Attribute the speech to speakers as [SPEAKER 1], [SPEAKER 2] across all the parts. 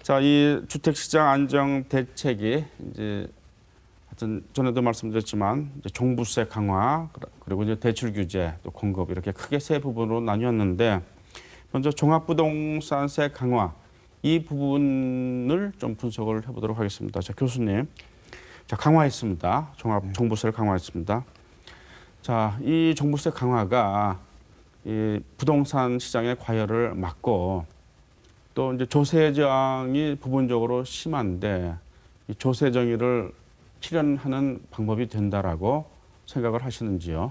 [SPEAKER 1] 자, 이 주택시장 안정 대책이 이제 하여튼 전에도 말씀드렸지만 이제 종부세 강화 그리고 이제 대출 규제 또 공급 이렇게 크게 세 부분으로 나뉘었는데 먼저 종합부동산세 강화 이 부분을 좀 분석을 해보도록 하겠습니다. 자, 교수님, 자 강화했습니다. 종부세를 강화했습니다. 자, 이 종부세 강화가 이 부동산 시장의 과열을 막고 또 이제 조세 저항이 부분적으로 심한데 이 조세 정의를 실현하는 방법이 된다라고 생각을 하시는지요?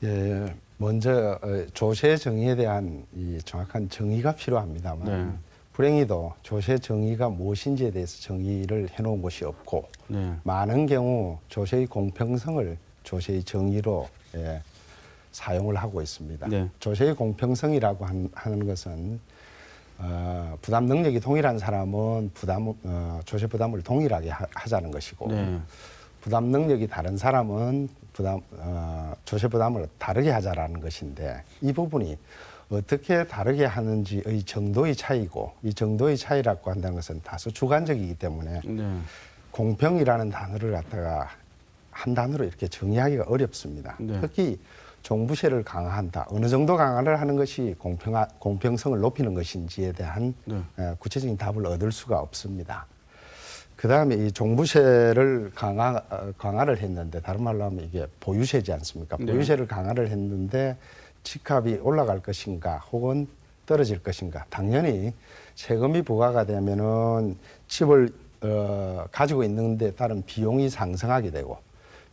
[SPEAKER 2] 예, 먼저 조세 정의에 대한 이 정확한 정의가 필요합니다만
[SPEAKER 1] 네.
[SPEAKER 2] 불행히도 조세 정의가 무엇인지에 대해서 정의를 해놓은 곳이 없고
[SPEAKER 1] 네.
[SPEAKER 2] 많은 경우 조세의 공평성을 조세의 정의로 사용을 하고 있습니다.
[SPEAKER 1] 네.
[SPEAKER 2] 조세의 공평성이라고 하는 것은 부담 능력이 동일한 사람은 조세 부담을 동일하게 하자는 것이고
[SPEAKER 1] 네.
[SPEAKER 2] 부담 능력이 다른 사람은 조세 부담을 다르게 하자라는 것인데 이 부분이 어떻게 다르게 하는지의 정도의 차이고 이 정도의 차이라고 한다는 것은 다소 주관적이기 때문에
[SPEAKER 1] 네.
[SPEAKER 2] 공평이라는 단어를 갖다가 한 단어로 이렇게 정의하기가 어렵습니다.
[SPEAKER 1] 네.
[SPEAKER 2] 특히 종부세를 강화한다. 어느 정도 강화를 하는 것이 공평성을 높이는 것인지에 대한
[SPEAKER 1] 네.
[SPEAKER 2] 구체적인 답을 얻을 수가 없습니다. 그다음에 이 종부세를 강화를 했는데 다른 말로 하면 이게 보유세지 않습니까?
[SPEAKER 1] 네.
[SPEAKER 2] 보유세를 강화를 했는데 집값이 올라갈 것인가 혹은 떨어질 것인가. 당연히 세금이 부과가 되면은 집을 가지고 있는 데 따른 비용이 상승하게 되고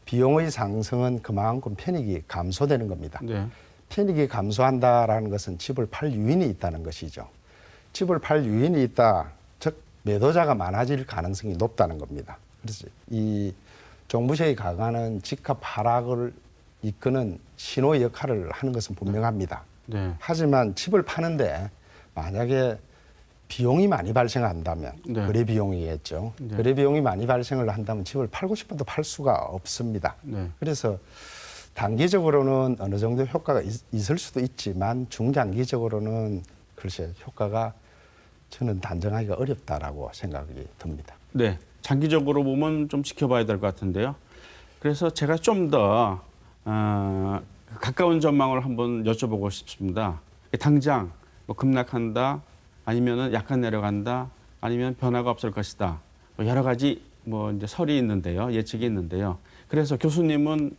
[SPEAKER 2] 비용의 상승은 그만큼 편익이 감소되는 겁니다.
[SPEAKER 1] 네.
[SPEAKER 2] 편익이 감소한다라는 것은 집을 팔 유인이 있다는 것이죠. 집을 팔 유인이 있다, 즉 매도자가 많아질 가능성이 높다는 겁니다. 그래서 이 종부세의 강화는 집값 하락을 이끄는 신호 역할을 하는 것은 분명합니다.
[SPEAKER 1] 네.
[SPEAKER 2] 하지만 집을 파는데 만약에 비용이 많이 발생한다면
[SPEAKER 1] 네.
[SPEAKER 2] 거래 비용이겠죠.
[SPEAKER 1] 네.
[SPEAKER 2] 거래 비용이 많이 발생을 한다면 집을 팔고 싶어도 팔 수가 없습니다.
[SPEAKER 1] 네.
[SPEAKER 2] 그래서 단기적으로는 어느 정도 효과가 있을 수도 있지만 중장기적으로는 글쎄 효과가 저는 단정하기가 어렵다라고 생각이 듭니다.
[SPEAKER 1] 네. 장기적으로 보면 좀 지켜봐야 될 것 같은데요. 그래서 제가 좀 더 가까운 전망을 한번 여쭤보고 싶습니다. 당장 뭐 급락한다, 아니면은 약간 내려간다, 아니면 변화가 없을 것이다. 뭐 여러 가지 뭐 이제 설이 있는데요, 예측이 있는데요. 그래서 교수님은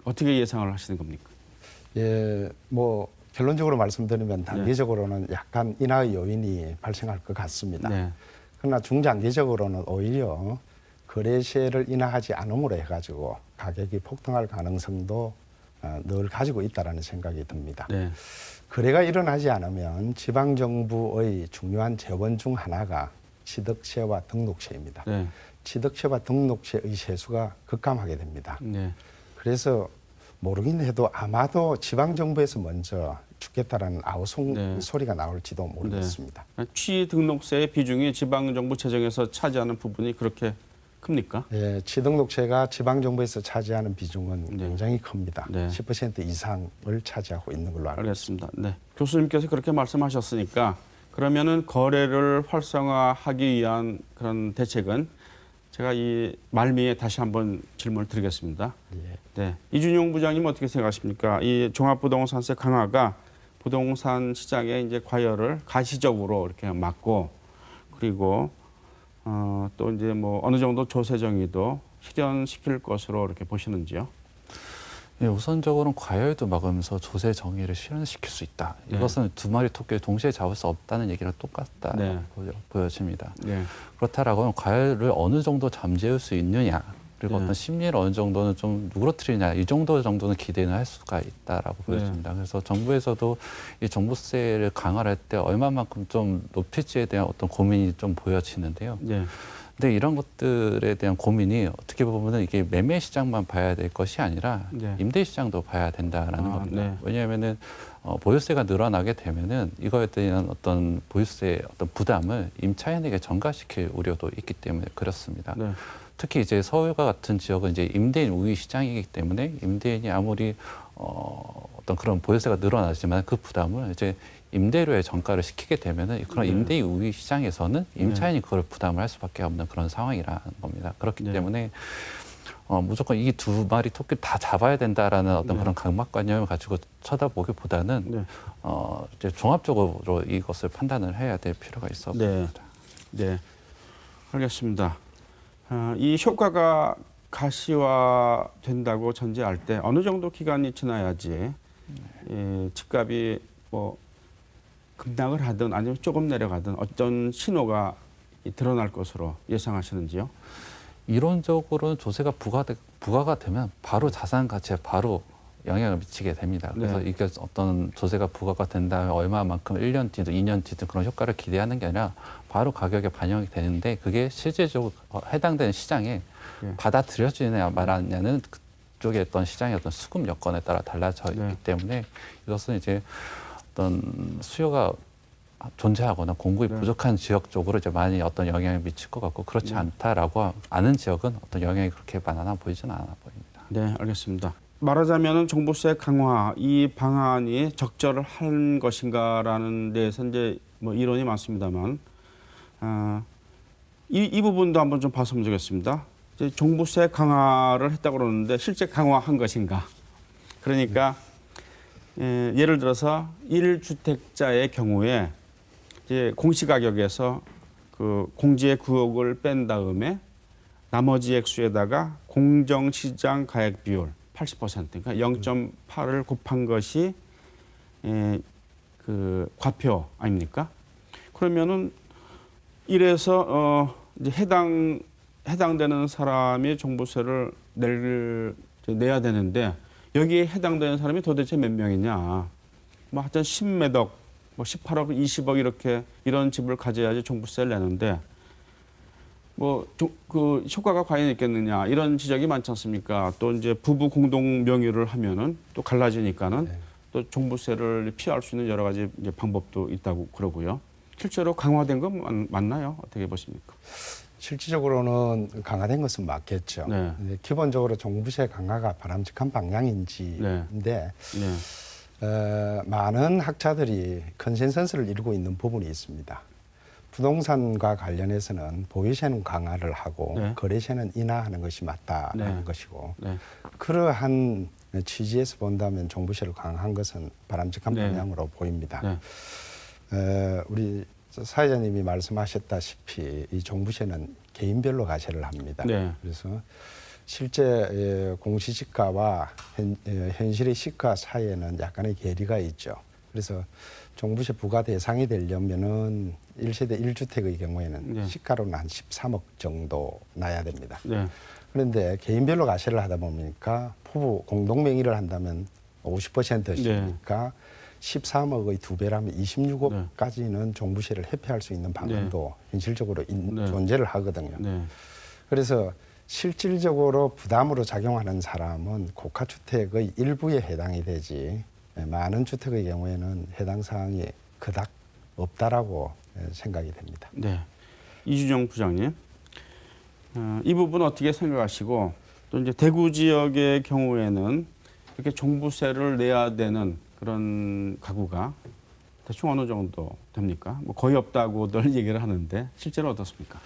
[SPEAKER 1] 어떻게 예상을 하시는 겁니까?
[SPEAKER 2] 예, 뭐 결론적으로 말씀드리면 단기적으로는 약간 인하의 요인이 발생할 것 같습니다.
[SPEAKER 1] 네.
[SPEAKER 2] 그러나 중장기적으로는 오히려 거래세를 인하하지 않음으로 해가지고 가격이 폭등할 가능성도 늘 가지고 있다라는 생각이 듭니다.
[SPEAKER 1] 네.
[SPEAKER 2] 거래가 일어나지 않으면 지방정부의 중요한 재원 중 하나가 취득세와 등록세입니다.
[SPEAKER 1] 네.
[SPEAKER 2] 취득세와 등록세의 세수가 급감하게 됩니다.
[SPEAKER 1] 네.
[SPEAKER 2] 그래서 모르긴 해도 아마도 지방정부에서 먼저 죽겠다라는 아우성
[SPEAKER 1] 네.
[SPEAKER 2] 소리가 나올지도 모르겠습니다.
[SPEAKER 1] 취등록세의 비중이 지방정부 재정에서 차지하는 부분이 그렇게 큽니까?
[SPEAKER 2] 예, 취등록세가 지방정부에서 차지하는 비중은
[SPEAKER 1] 네.
[SPEAKER 2] 굉장히 큽니다.
[SPEAKER 1] 네.
[SPEAKER 2] 10% 이상을 차지하고 있는 걸로 알고 있습니다.
[SPEAKER 1] 알겠습니다. 네. 교수님께서 그렇게 말씀하셨으니까 그러면은 거래를 활성화하기 위한 그런 대책은 제가 이 말미에 다시 한번 질문을 드리겠습니다.
[SPEAKER 2] 예.
[SPEAKER 1] 네. 이준용 부장님 어떻게 생각하십니까? 이 종합부동산세 강화가 부동산 시장의 이제 과열을 가시적으로 이렇게 막고 그리고 또 이제 뭐 어느 정도 조세 정의도 실현시킬 것으로 이렇게 보시는지요?
[SPEAKER 3] 예, 우선적으로는 과열도 막으면서 조세 정의를 실현시킬 수 있다.
[SPEAKER 1] 네.
[SPEAKER 3] 이것은 두 마리 토끼를 동시에 잡을 수 없다는 얘기랑 똑같다
[SPEAKER 1] 네.
[SPEAKER 3] 보여집니다.
[SPEAKER 1] 네.
[SPEAKER 3] 그렇다라고 하면 과열을 어느 정도 잠재울 수 있느냐, 그리고
[SPEAKER 1] 네.
[SPEAKER 3] 어떤 심리를 어느 정도는 좀 누그러뜨리냐, 이 정도는 기대는 할 수가 있다라고 보여집니다. 그래서 정부에서도 이 종부세를 강화할 때 얼마만큼 좀 높일지에 대한 어떤 고민이 좀 보여지는데요.
[SPEAKER 1] 네.
[SPEAKER 3] 근데 이런 것들에 대한 고민이 어떻게 보면은 이게 매매 시장만 봐야 될 것이 아니라
[SPEAKER 1] 네.
[SPEAKER 3] 임대 시장도 봐야 된다라는 겁니다.
[SPEAKER 1] 네.
[SPEAKER 3] 왜냐하면은 보유세가 늘어나게 되면은 이거에 대한 어떤 보유세 어떤 부담을 임차인에게 전가시킬 우려도 있기 때문에 그렇습니다.
[SPEAKER 1] 네.
[SPEAKER 3] 특히 이제 서울과 같은 지역은 이제 임대인 우위 시장이기 때문에 임대인이 아무리 어떤 그런 보유세가 늘어나지만 그 부담을 이제 임대료의 정가를 시키게 되면은 그런
[SPEAKER 1] 네.
[SPEAKER 3] 임대 우위 시장에서는 임차인이 그걸 부담을 할 수밖에 없는 그런 상황이라는 겁니다. 그렇기
[SPEAKER 1] 네.
[SPEAKER 3] 때문에 무조건 이 두 마리 토끼를 다 잡아야 된다라는 어떤
[SPEAKER 1] 네.
[SPEAKER 3] 그런 강박관념을 가지고 쳐다보기보다는
[SPEAKER 1] 네.
[SPEAKER 3] 이제 종합적으로 이것을 판단을 해야 될 필요가 있어
[SPEAKER 1] 네.
[SPEAKER 3] 보입니다.
[SPEAKER 1] 네, 알겠습니다. 이 효과가 가시화된다고 전제할 때 어느 정도 기간이 지나야지 집값이 뭐 급락을 하든 아니면 조금 내려가든 어떤 신호가 드러날 것으로 예상하시는지요?
[SPEAKER 3] 이론적으로는 조세가 부과가 되면 바로 자산 가치에 바로 영향을 미치게 됩니다. 그래서
[SPEAKER 1] 네.
[SPEAKER 3] 이게 어떤 조세가 부과가 된다면 얼마만큼 1년 뒤든 2년 뒤든 그런 효과를 기대하는 게 아니라 바로 가격에 반영이 되는데 그게 실질적으로 해당되는 시장에
[SPEAKER 1] 네.
[SPEAKER 3] 받아들여지느냐 말하냐는 그쪽의 어떤 시장의 어떤 수급 여건에 따라 달라져 있기
[SPEAKER 1] 네.
[SPEAKER 3] 때문에 이것은 이제 어떤 수요가 존재하거나 공급이
[SPEAKER 1] 네.
[SPEAKER 3] 부족한 지역 쪽으로 이제 많이 어떤 영향을 미칠 것 같고 그렇지
[SPEAKER 1] 네.
[SPEAKER 3] 않다라고 아는 지역은 어떤 영향이 그렇게 많아 보이지는 않아 보입니다.
[SPEAKER 1] 네, 알겠습니다. 말하자면은 종부세 강화 이 방안이 적절한 것인가라는 데에서 이제 뭐 이론이 많습니다만 이 부분도 한번 좀 봤으면 좋겠습니다. 이제 종부세 강화를 했다고 그러는데 실제 강화한 것인가? 그러니까 예를 들어서 1주택자의 경우에 이제 공시가격에서 그 공제 구역을 뺀 다음에 나머지 액수에다가 공정시장 가액 비율 80% 그러니까 0.8을 곱한 것이 그 과표 아닙니까? 그러면은 이래서 이제 해당되는 사람이 종부세를 내야 되는데 여기에 해당되는 사람이 도대체 몇 명이냐? 뭐 하여튼 10매덕, 뭐 18억, 20억 이렇게 이런 집을 가져야지 종부세를 내는데 뭐 그 효과가 과연 있겠느냐 이런 지적이 많지 않습니까? 또 이제 부부 공동 명의를 하면은 또 갈라지니까는
[SPEAKER 2] 네.
[SPEAKER 1] 또 종부세를 피할 수 있는 여러 가지 이제 방법도 있다고 그러고요. 실제로 강화된 건 맞나요? 어떻게 보십니까?
[SPEAKER 2] 실질적으로는 강화된 것은 맞겠죠.
[SPEAKER 1] 네.
[SPEAKER 2] 근데 기본적으로 종부세 강화가 바람직한 방향인지인데
[SPEAKER 1] 네.
[SPEAKER 2] 많은 학자들이 컨센서스를 이루고 있는 부분이 있습니다. 부동산과 관련해서는 보유세는 강화를 하고
[SPEAKER 1] 네.
[SPEAKER 2] 거래세는 인하하는 것이 맞다는
[SPEAKER 1] 네.
[SPEAKER 2] 것이고
[SPEAKER 1] 네.
[SPEAKER 2] 그러한 취지에서 본다면 종부세를 강화한 것은 바람직한
[SPEAKER 1] 네.
[SPEAKER 2] 방향으로 보입니다.
[SPEAKER 1] 네.
[SPEAKER 2] 우리 사회자님이 말씀하셨다시피 이 종부세는 개인별로 과세를 합니다.
[SPEAKER 1] 네.
[SPEAKER 2] 그래서 실제 공시지가와 현실의 시가 사이에는 약간의 괴리가 있죠. 그래서 종부세 부과 대상이 되려면은 1세대 1주택의 경우에는
[SPEAKER 1] 네.
[SPEAKER 2] 시가로는 한 13억 정도 나야 됩니다.
[SPEAKER 1] 네.
[SPEAKER 2] 그런데 개인별로 과세를 하다 보니까 부부 공동 명의를 한다면 50%씩이니까 13억의 2배라면 26억까지는 종부세를 회피할 수 있는 방안도 현실적으로 존재를 하거든요.
[SPEAKER 1] 네.
[SPEAKER 2] 그래서 실질적으로 부담으로 작용하는 사람은 고가주택의 일부에 해당이 되지 많은 주택의 경우에는 해당 사항이 그닥 없다라고 생각이 됩니다.
[SPEAKER 1] 네. 이준영 부장님, 이 부분 어떻게 생각하시고 또 이제 대구 지역의 경우에는 이렇게 종부세를 내야 되는 그런 가구가 대충 어느 정도 됩니까? 뭐 거의 없다고들 얘기를 하는데 실제로 어떻습니까?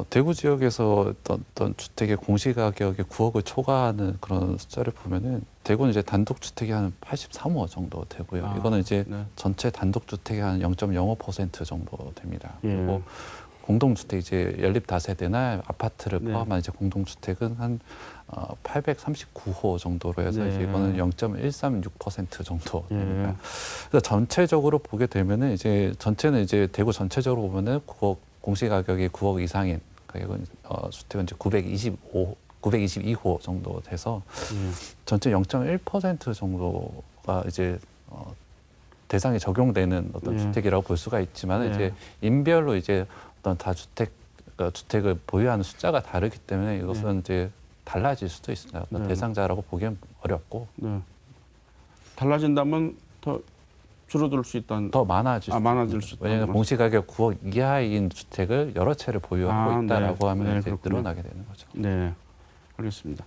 [SPEAKER 3] 대구 지역에서 어떤 주택의 공시가격이 9억을 초과하는 그런 숫자를 보면은 대구는 이제 단독주택이 한 83호 정도 되고요. 이거는 이제
[SPEAKER 1] 네.
[SPEAKER 3] 전체 단독주택의 한 0.05% 정도 됩니다.
[SPEAKER 1] 예.
[SPEAKER 3] 그리고 공동주택 이제 연립 다세대나 아파트를
[SPEAKER 1] 네.
[SPEAKER 3] 포함한 이제 공동주택은 한 839호 정도로 해서
[SPEAKER 1] 네.
[SPEAKER 3] 이제 이거는 0.136% 정도
[SPEAKER 1] 예.
[SPEAKER 3] 됩니다. 그래서 전체적으로 보게 되면은 이제 전체는 이제 대구 전체적으로 보면은 9억 공시가격이 9억 이상인 가격은 주택은 이제 922호 정도 돼서 전체 0.1% 정도가 이제 대상에 적용되는 어떤 주택이라고 볼 수가 있지만 이제 인별로 이제 어떤 다주택 주택을 보유하는 숫자가 다르기 때문에 이것은 이제 달라질 수도 있습니다. 어떤 대상자라고 보기엔 어렵고
[SPEAKER 1] 달라진다면 더 줄어들 수 있다는
[SPEAKER 3] 더 많아질 수
[SPEAKER 1] 많아질
[SPEAKER 3] 있습니다.
[SPEAKER 1] 수 있다.
[SPEAKER 3] 왜냐하면 공시가격 9억 이하인 주택을 여러 채를 보유하고 있다라고
[SPEAKER 1] 네.
[SPEAKER 3] 하면
[SPEAKER 1] 네,
[SPEAKER 3] 이제
[SPEAKER 1] 그렇군요.
[SPEAKER 3] 늘어나게 되는 거죠.
[SPEAKER 1] 네, 알겠습니다.